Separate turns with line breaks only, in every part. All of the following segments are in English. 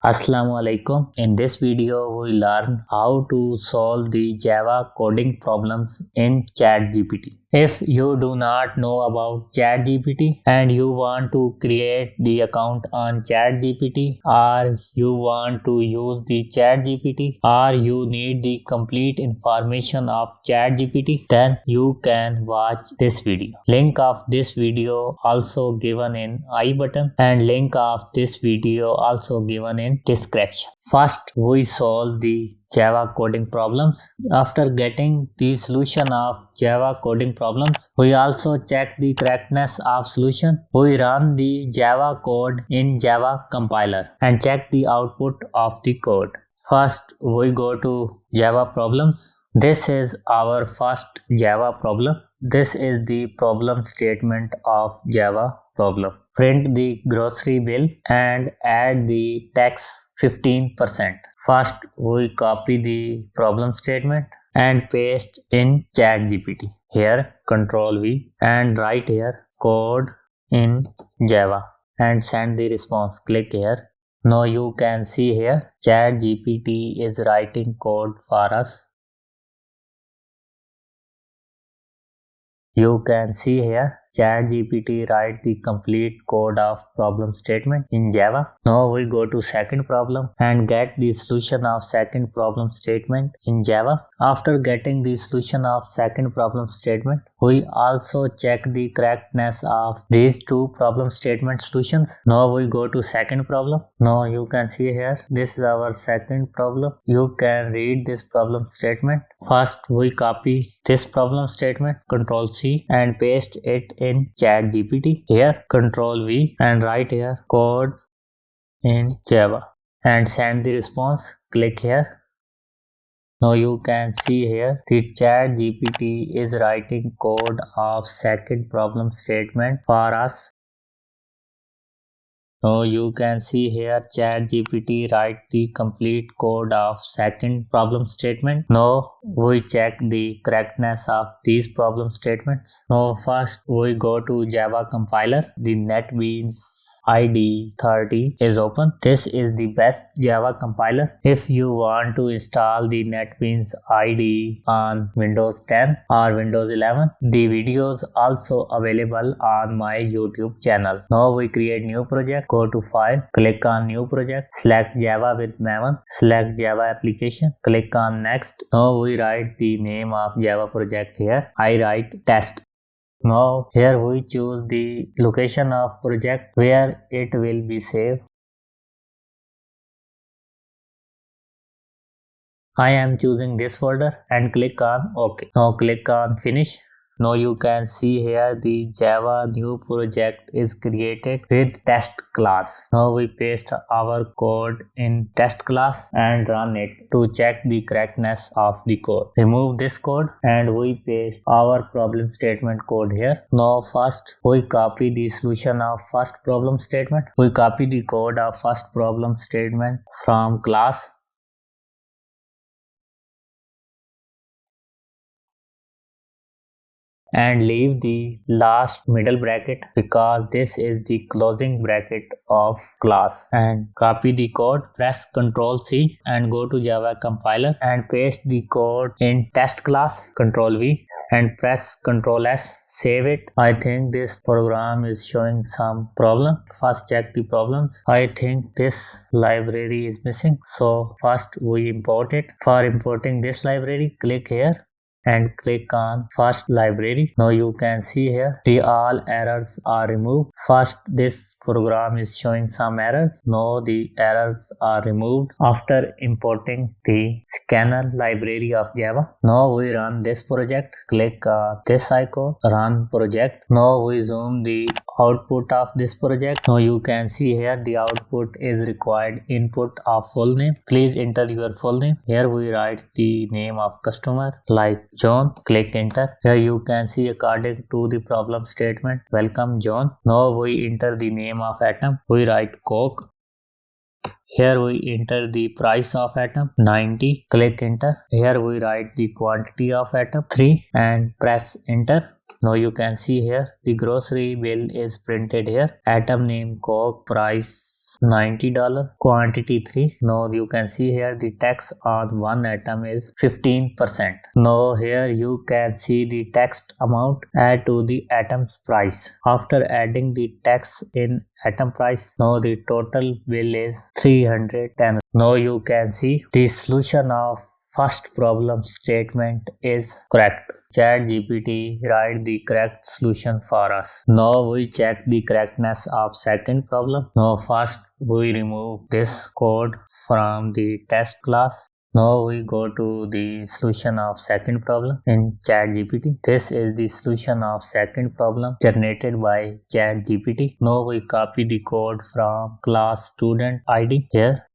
Assalamu alaikum. In this video, we learn how to solve the Java coding problems in Chat GPT. If you do not know about Chat GPT and you want to create the account on Chat GPT, or you want to use the Chat GPT, or you need the complete information of Chat GPT, then you can watch this video. Link of this video also given in I button and link of this video also given in description. First, we solve the Java coding problems. After getting the solution of Java coding problems, we also check the correctness of solution. We run the Java code in Java compiler and check the output of the code. First, we go to Java problems. This is our first Java problem. This is the problem statement of Java problem. Print the grocery bill and add the tax 15%. First, we copy the problem statement and paste in Chat GPT. Here, Control V and write here code in Java and send the response. Click here. Now you can see here Chat GPT is writing code for us. You can see here Chat GPT write the complete code of problem statement in Java. Now we go to second problem and get the solution of second problem statement in Java. After getting the solution of second problem statement, we also check the correctness of these two problem statement solutions. Now we go to second problem. Now you can see here this is our second problem. You can read this problem statement. First we copy this problem statement, Control C, and paste it in Chat GPT. Here Control V and write here code in Java and send the response. Click here. Now you can see here the Chat GPT is writing code of second problem statement for us. Now you can see here Chat GPT write the complete code of second problem statement. Now we check the correctness of these problem statements. Now first we go to Java compiler. The NetBeans IDE 30 is open. This is the best Java compiler. If you want to install the NetBeans IDE on Windows 10 or Windows 11, the videos also available on my YouTube channel. Now we create new project. Go to File, click on New Project, select Java with Maven, select Java application, click on Next. Now we write the name of Java project here. I write test. Now here we choose the location of project where it will be saved. I am choosing this folder and click on OK. Now click on Finish. Now you can see here the Java new project is created with test class. Now we paste our code in test class and run it to check the correctness of the code. Remove this code and we paste our problem statement code here. Now first we copy the solution of first problem statement. We copy the code of first problem statement from class and leave the last middle bracket because this is the closing bracket of class, and copy the code. Press Ctrl C and go to Java compiler and paste the code in test class. Ctrl V and press Ctrl S. Save it. I think this program is showing some problem. First check the problems. I think this library is missing, so first we import it. For importing this library, click here and click on first library. Now you can see here the all errors are removed. First this program is showing some errors. Now the errors are removed after importing the scanner library of Java. Now we run this project. Click this icon, run project. Now we zoom the output of this project. Now you can see here the output is required input of full name. Please enter your full name. Here we write the name of customer like John. Click enter. Here you can see according to the problem statement, welcome John. Now we enter the name of atom. We write Coke. Here we enter the price of atom 90. Click enter. Here we write the quantity of atom 3 and press enter. Now you can see here the grocery bill is printed here. Item name Coke, price $90, quantity 3. Now you can see here the tax on one item is 15%. Now here you can see the text amount add to the item's price. After adding the tax in item price, now the total bill is 310. Now you can see the solution of first problem statement is correct. Chat GPT write the correct solution for us. Now we check the correctness of second problem. Now first we remove this code from the test class. Now we go to the solution of second problem in Chat GPT. This is the solution of second problem generated by Chat GPT. Now we copy the code from class student ID here.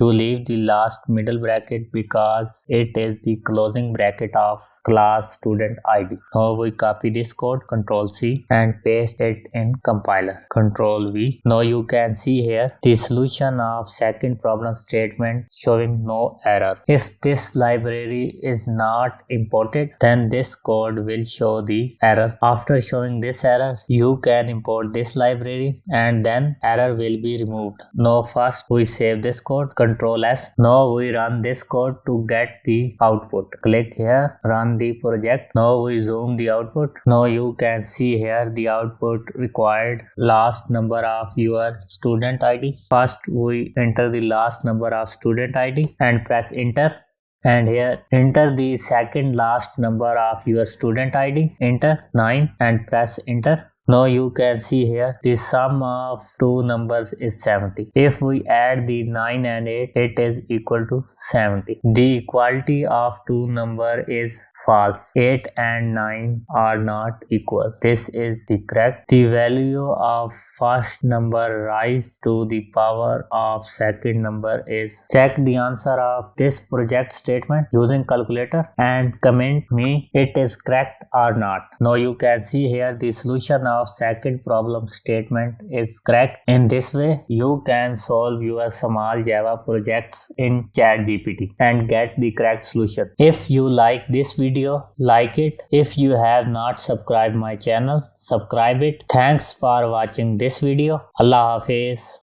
You leave the last middle bracket because it is the closing bracket of class student ID. Now we copy this code, Ctrl C, and paste it in compiler, Ctrl V. Now you can see here the solution of second problem statement showing no error. If this library is not imported, then this code will show the error. After showing this error, you can import this library and then error will be removed. Now first we save this code, Ctrl S. Now we run this code to get the output. Click here, run the project. Now we zoom the output. Now you can see here the output required last number of your student ID. First we enter the last number of student ID and press enter. And here enter the second last number of your student ID. Enter 9 and press enter. Now you can see here the sum of two numbers is 70. If we add the 9 and 8, it is equal to 70. The equality of two number is false. 8 and 9 are not equal. This is the correct. The value of first number rise to the power of second number is. Check the answer of this project statement using calculator and comment me it is correct or not. Now you can see here the solution of second problem statement is correct. In this way, you can solve your small Java projects in Chat GPT and get the correct solution. If you like this video, like it. If you have not subscribed my channel, subscribe it. Thanks for watching this video. Allah Hafiz.